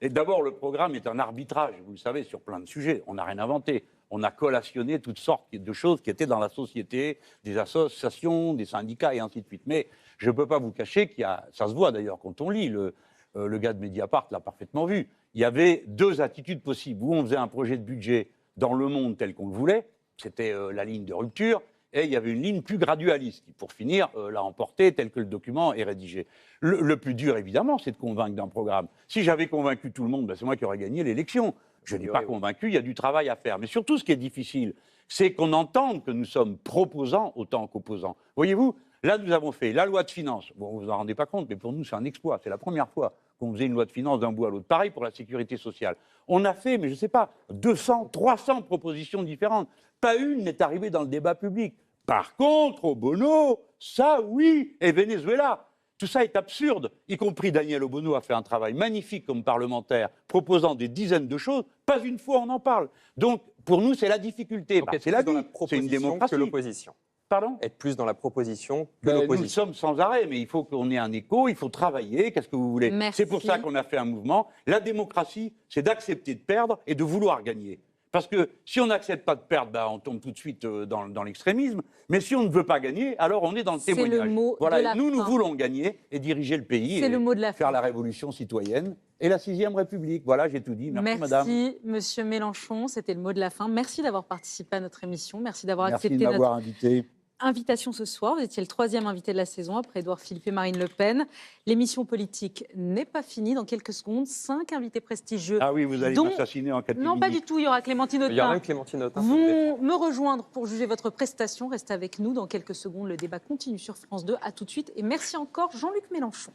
Et d'abord, le programme est un arbitrage, vous le savez, sur plein de sujets. On n'a rien inventé. On a collationné toutes sortes de choses qui étaient dans la société, des associations, des syndicats et ainsi de suite. Mais je ne peux pas vous cacher qu'il y a, ça se voit d'ailleurs quand on lit, le gars de Mediapart l'a parfaitement vu, il y avait 2 attitudes possibles. Où on faisait un projet de budget dans le monde tel qu'on le voulait, c'était la ligne de rupture, et il y avait une ligne plus gradualiste qui, pour finir, l'a emporté tel que le document est rédigé. Le plus dur, évidemment, c'est de convaincre d'un programme. Si j'avais convaincu tout le monde, ben c'est moi qui aurais gagné l'élection. Je n'ai pas convaincu, il y a du travail à faire. Mais surtout, ce qui est difficile, c'est qu'on entende que nous sommes proposants autant qu'opposants. Voyez-vous, là, nous avons fait la loi de finances. Bon, vous ne vous en rendez pas compte, mais pour nous, c'est un exploit. C'est la première fois qu'on faisait une loi de finances d'un bout à l'autre. Pareil pour la sécurité sociale. On a fait, mais je ne sais pas, 200, 300 propositions différentes. Pas une n'est arrivée dans le débat public. Par contre, Obono, ça oui, et Venezuela. Tout ça est absurde, y compris Daniel Obono a fait un travail magnifique comme parlementaire, proposant des dizaines de choses, pas une fois on en parle. Donc, pour nous, c'est la difficulté. C'est la vie, c'est une démocratie. Que l'opposition. Pardon ? Être plus dans la proposition que l'opposition. Nous sommes sans arrêt, mais il faut qu'on ait un écho, il faut travailler, qu'est-ce que vous voulez ? C'est pour ça qu'on a fait un mouvement. La démocratie, c'est d'accepter de perdre et de vouloir gagner. Parce que si on n'accepte pas de perdre, on tombe tout de suite dans l'extrémisme. Mais si on ne veut pas gagner, alors on est dans le témoignage. C'est le mot voilà, de la nous fin. voulons gagner et diriger le pays et le mot de la faire fin. la révolution citoyenne et la 6e République. Voilà, j'ai tout dit. Merci, madame. Merci, monsieur Mélenchon. C'était le mot de la fin. Merci d'avoir participé à notre émission. Merci d'avoir Merci accepté de m'avoir notre invité. invitation ce soir. Vous étiez le 3e invité de la saison après Édouard Philippe et Marine Le Pen. L'émission politique n'est pas finie. Dans quelques secondes, 5 invités prestigieux. Ah oui, vous allez m'assassiner en 4 minutes. Non, pas du tout. Il y aura Clémentine Autain. Il y aura même Clémentine Autain. Vont me rejoindre pour juger votre prestation. Restez avec nous. Dans quelques secondes, le débat continue sur France 2. À tout de suite. Et merci encore, Jean-Luc Mélenchon.